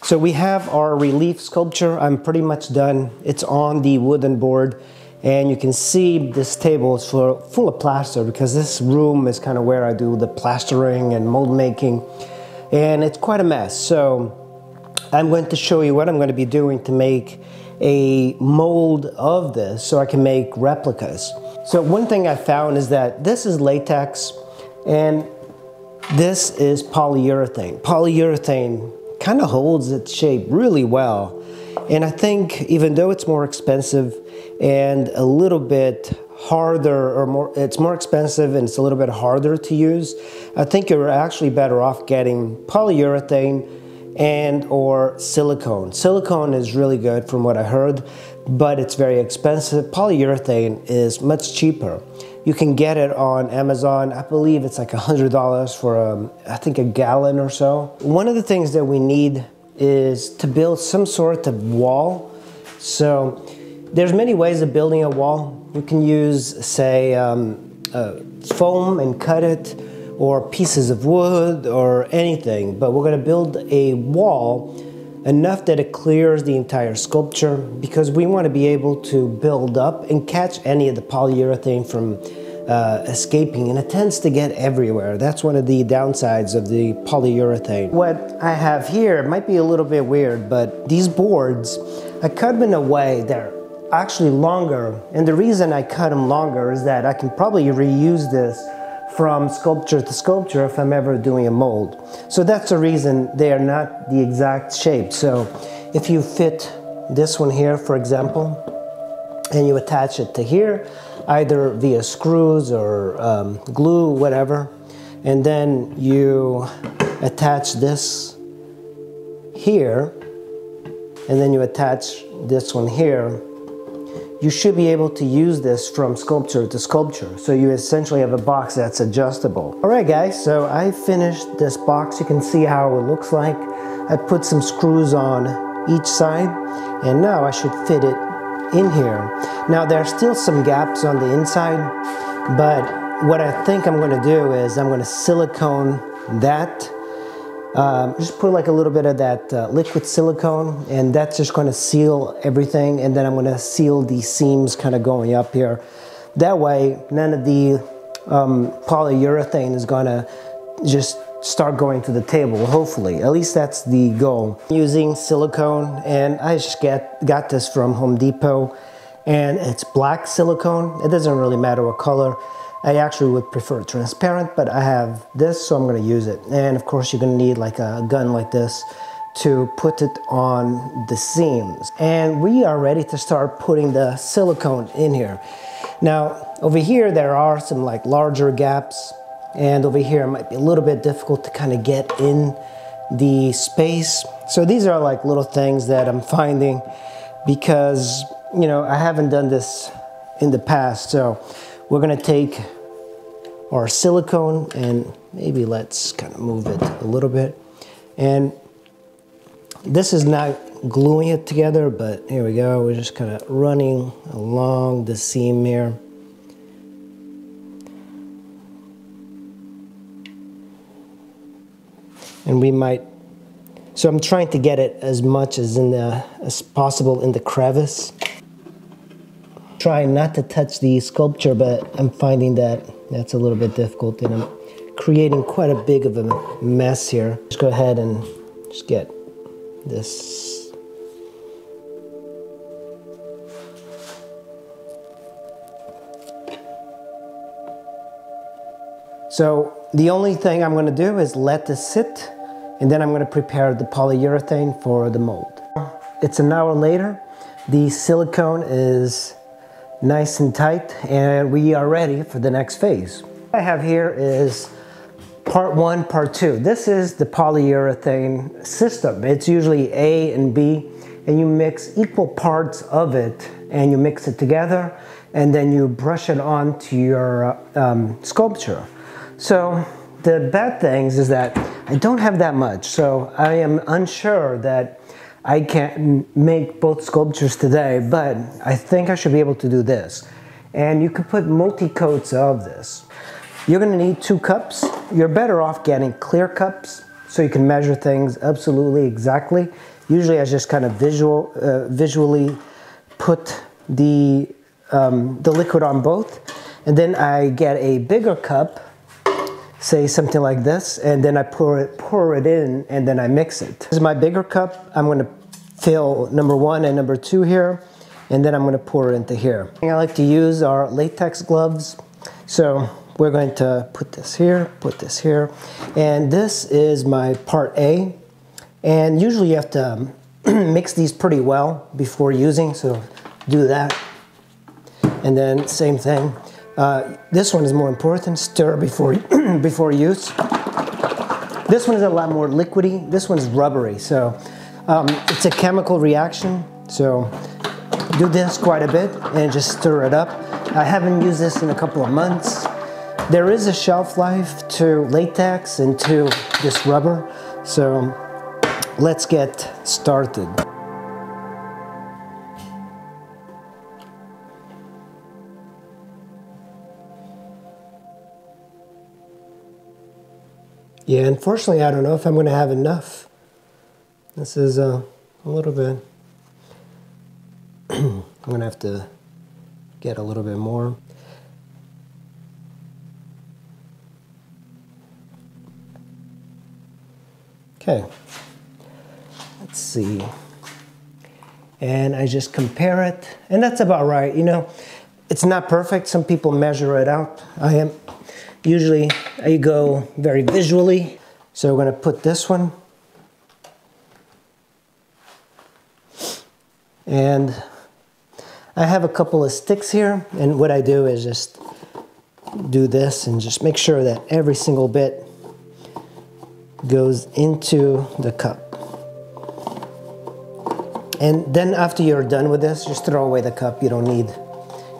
So we have our relief sculpture. I'm pretty much done. It's on the wooden board, and you can see this table is full of plaster because this room is kind of where I do the plastering and mold making, and it's quite a mess. So I'm going to show you what I'm going to be doing to make a mold of this so I can make replicas. So one thing I found is that this is latex and this is polyurethane. Polyurethane kind of holds its shape really well. And I think even though it's more expensive and a little bit harder, or it's more expensive and it's a little bit harder to use, I think you're actually better off getting polyurethane and or silicone. Silicone is really good from what I heard, but it's very expensive. Polyurethane is much cheaper. You can get it on Amazon. I believe it's like $100 for I think a gallon or so. One of the things that we need is to build some sort of wall. So there's many ways of building a wall. You can use, say, foam and cut it, or pieces of wood or anything, but we're going to build a wall enough that it clears the entire sculpture, because we want to be able to build up and catch any of the polyurethane from escaping, and it tends to get everywhere. That's one of the downsides of the polyurethane. What I have here might be a little bit weird, but these boards, I cut them in a way they're actually longer, and the reason I cut them longer is that I can probably reuse this from sculpture to sculpture if I'm ever doing a mold. So that's the reason they are not the exact shape. So if you fit this one here, for example, and you attach it to here, either via screws or glue, whatever, and then you attach this here, and then you attach this one here, you should be able to use this from sculpture to sculpture. So you essentially have a box that's adjustable. All right, guys, so I finished this box. You can see how it looks like. I put some screws on each side, and now I should fit it in here. Now there are still some gaps on the inside, but what I think I'm going to do is I'm going to silicone that. Just put like a little bit of that liquid silicone, and that's just going to seal everything, and then I'm going to seal the seams kind of going up here. That way none of the polyurethane is going to just start going to the table, hopefully. At least that's the goal. Using silicone, and I just got this from Home Depot, and it's black silicone. It doesn't really matter what color. I actually would prefer transparent, but I have this, so I'm going to use it. And of course you're going to need like a gun like this to put it on the seams. And we are ready to start putting the silicone in here. Now over here there are some like larger gaps, and over here it might be a little bit difficult to kind of get in the space. So these are like little things that I'm finding, because you know I haven't done this in the past. So we're going to take our silicone and maybe let's kind of move it a little bit. And this is not gluing it together, but here we go. We're just kind of running along the seam here. And we might, so I'm trying to get it as much as possible in the crevice. Trying not to touch the sculpture, but I'm finding that that's a little bit difficult, and I'm creating quite a big of a mess here. Just go ahead and just get this. So the only thing I'm going to do is let this sit, and then I'm going to prepare the polyurethane for the mold. It's an hour later. The silicone is nice and tight, and we are ready for the next phase. What I have here is part one, part two. This is the polyurethane system. It's usually A and B, and you mix equal parts of it, and you mix it together, and then you brush it onto your sculpture. So the bad things is that I don't have that much, so I am unsure that I can't make both sculptures today, but I think I should be able to do this. And you could put multi-coats of this. You're going to need 2 cups. You're better off getting clear cups so you can measure things absolutely exactly. Usually I just kind of visually put the liquid on both, and then I get a bigger cup, say something like this, and then I pour it in, and then I mix it. This is my bigger cup. I'm going to fill number 1 and number 2 here, and then I'm going to pour it into here. I like to use our latex gloves, so we're going to put this here, and this is my part A. And usually you have to mix these pretty well before using, so do that. And then same thing. This one is more important, stir before use. This one is a lot more liquidy. This one's rubbery, so it's a chemical reaction. So do this quite a bit and just stir it up. I haven't used this in a couple of months. There is a shelf life to latex and to this rubber, so let's get started. Yeah, unfortunately, I don't know if I'm going to have enough. This is a little bit, I'm going to have to get a little bit more. Okay, let's see. And I just compare it, and that's about right. You know, it's not perfect. Some people measure it out. Usually I go very visually. So we're going to put this one. And I have a couple of sticks here, and what I do is just do this and just make sure that every single bit goes into the cup. And then after you're done with this, just throw away the cup. You don't need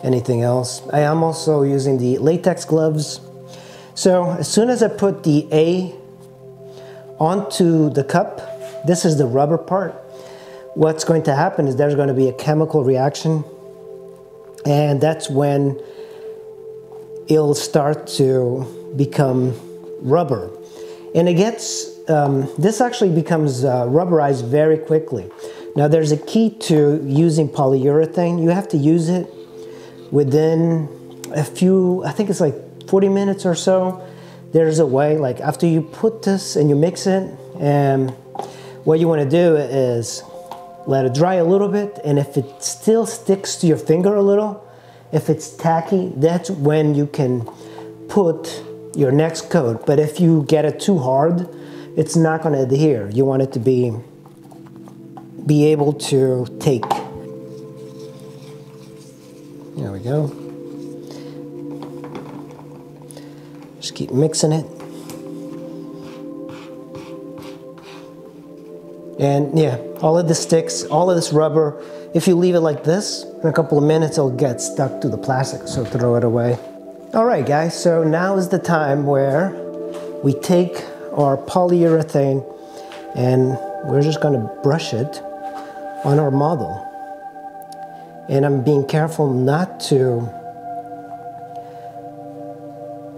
anything else. I am also using the latex gloves. So as soon as I put the A onto the cup, this is the rubber part, what's going to happen is there's going to be a chemical reaction, and that's when it'll start to become rubber. And it gets, this actually becomes rubberized very quickly. Now there's a key to using polyurethane. You have to use it within a few, I think it's like 40 minutes or so. There's a way, like after you put this and you mix it, and what you want to do is let it dry a little bit, and if it still sticks to your finger a little, if it's tacky, that's when you can put your next coat. But if you get it too hard, it's not going to adhere. You want it to be able to take. There we go. Just keep mixing it. And yeah, all of the sticks, all of this rubber, if you leave it like this, in a couple of minutes it'll get stuck to the plastic, so throw it away. Alright guys, so now is the time where we take our polyurethane and we're just going to brush it on our model. And I'm being careful not to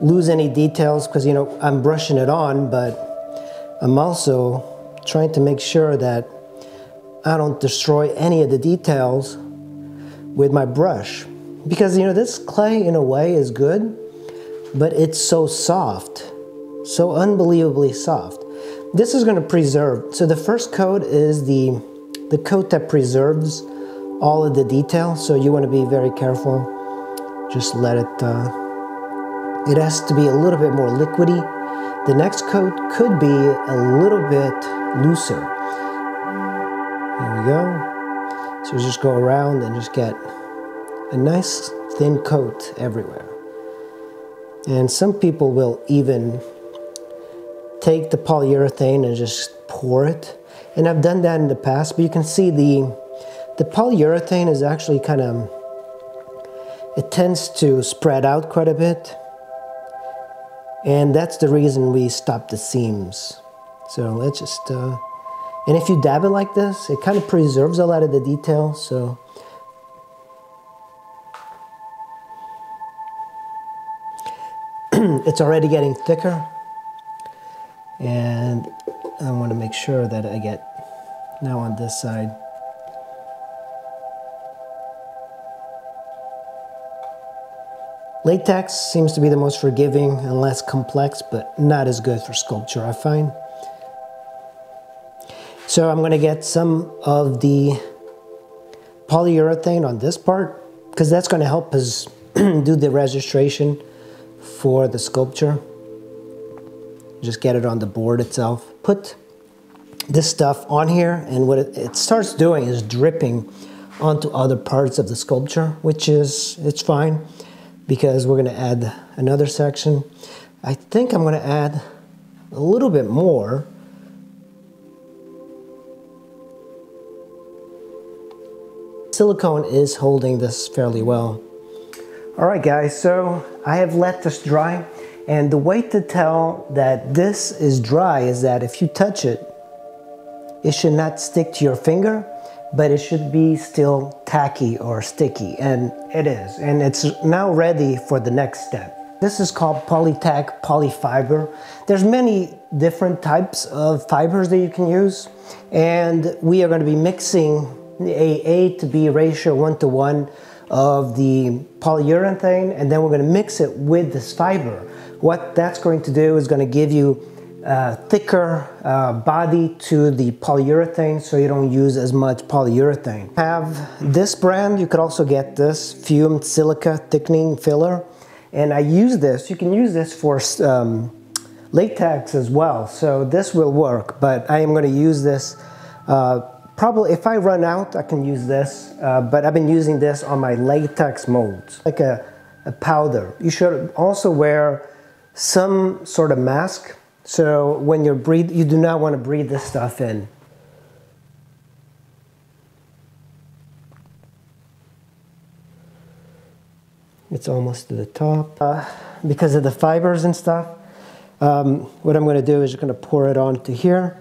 lose any details, because you know I'm brushing it on, but I'm also trying to make sure that I don't destroy any of the details with my brush, because you know this clay in a way is good, but it's so soft, so unbelievably soft. This is going to preserve. So the first coat is the coat that preserves all of the detail, so you want to be very careful. Just let it it has to be a little bit more liquidy. The next coat could be a little bit looser. Here we go. So just go around and just get a nice thin coat everywhere. And some people will even take the polyurethane and just pour it. And I've done that in the past, but you can see the polyurethane is actually kind of, it tends to spread out quite a bit. And that's the reason we stop the seams. So let's just, and if you dab it like this, it kind of preserves a lot of the detail, so. It's already getting thicker. And I want to make sure that I get now on this side. Latex seems to be the most forgiving and less complex, but not as good for sculpture, I find. So I'm going to get some of the polyurethane on this part, because that's going to help us do the registration for the sculpture. Just get it on the board itself. Put this stuff on here, and what it starts doing is dripping onto other parts of the sculpture, which is, it's fine, because we're going to add another section. I think I'm going to add a little bit more. Silicone is holding this fairly well. All right, guys, so I have let this dry, and the way to tell that this is dry is that if you touch it, it should not stick to your finger, but it should be still tacky or sticky, and it is. And it's now ready for the next step. This is called polytack polyfiber. There's many different types of fibers that you can use, and we are going to be mixing a A to B ratio 1:1 of the polyurethane, and then we're going to mix it with this fiber. What that's going to do is going to give you a thicker body to the polyurethane, so you don't use as much polyurethane. Have this brand. You could also get this fumed silica thickening filler, and I use this. You can use this for latex as well, so this will work, but I am going to use this probably, if I run out, I can use this, but I've been using this on my latex molds, like a powder. You should also wear some sort of mask, so when you breathe, you do not want to breathe this stuff in. It's almost to the top. Because of the fibers and stuff, what I'm going to do is just going to pour it onto here.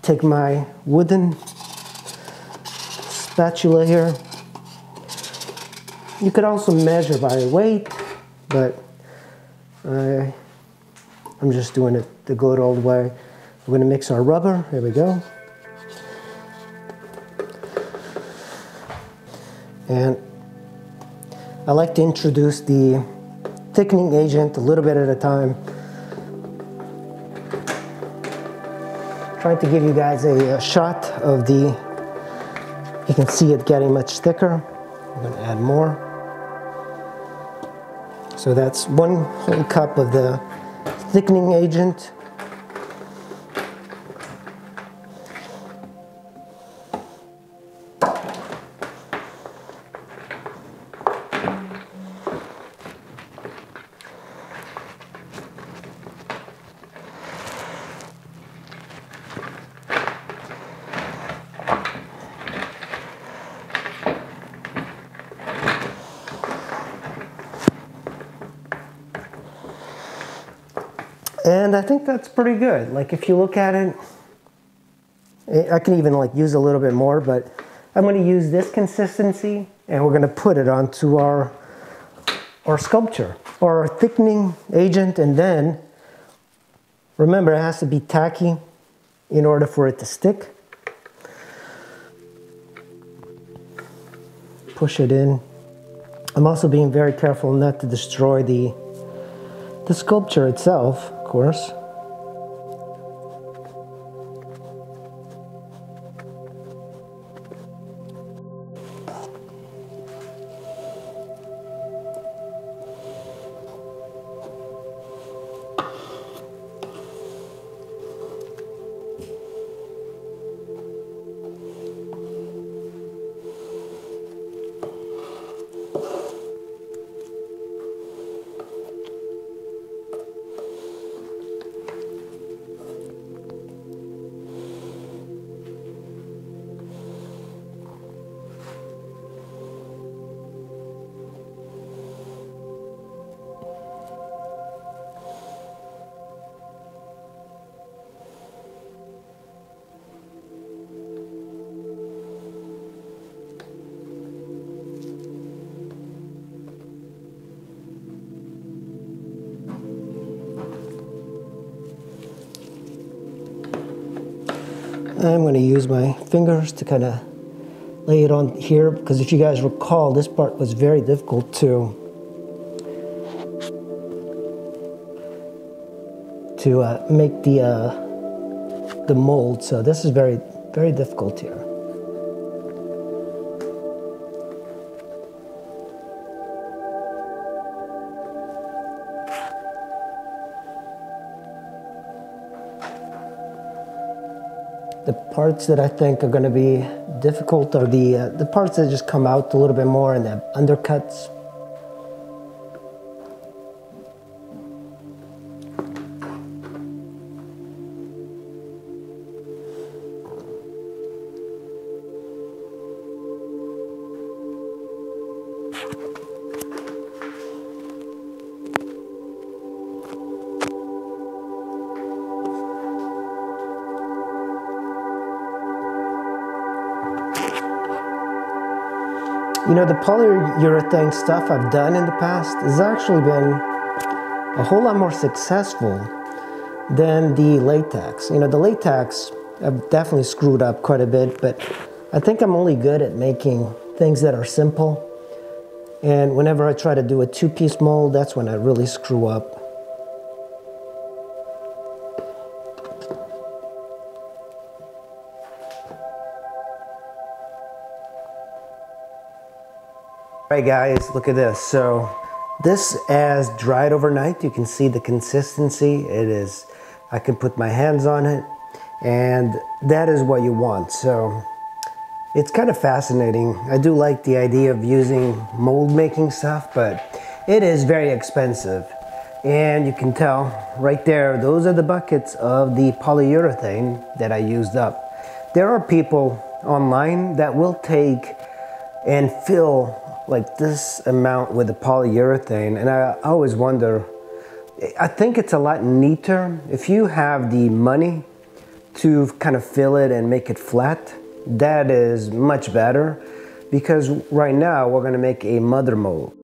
Take my wooden spatula here. You could also measure by weight, but I'm just doing it the good old way. We're going to mix our rubber. Here we go. And I like to introduce the thickening agent a little bit at a time. Trying to give you guys a shot of the, you can see it getting much thicker. I'm going to add more. So that's 1 whole cup of the thickening agent. And I think that's pretty good. Like, if you look at it, I can even like use a little bit more, but I'm going to use this consistency, and we're going to put it onto our sculpture, or our thickening agent. And then remember, it has to be tacky in order for it to stick. Push it in. I'm also being very careful not to destroy the sculpture itself, of course. I'm going to use my fingers to kind of lay it on here, because if you guys recall, this part was very difficult to make the mold. So this is very, very difficult here. The parts that I think are going to be difficult are the parts that just come out a little bit more and the undercuts. You know, the polyurethane stuff I've done in the past has actually been a whole lot more successful than the latex. You know, the latex I've definitely screwed up quite a bit, but I think I'm only good at making things that are simple. And whenever I try to do a two-piece mold, that's when I really screw up. Alright guys, look at this. So this has dried overnight. You can see the consistency. It is, I can put my hands on it, and that is what you want. So it's kind of fascinating. I do like the idea of using mold making stuff, but it is very expensive. And you can tell right there, those are the buckets of the polyurethane that I used up. There are people online that will take and fill like this amount with the polyurethane, and I always wonder, I think it's a lot neater if you have the money to kind of fill it and make it flat. That is much better, because right now we're going to make a mother mold.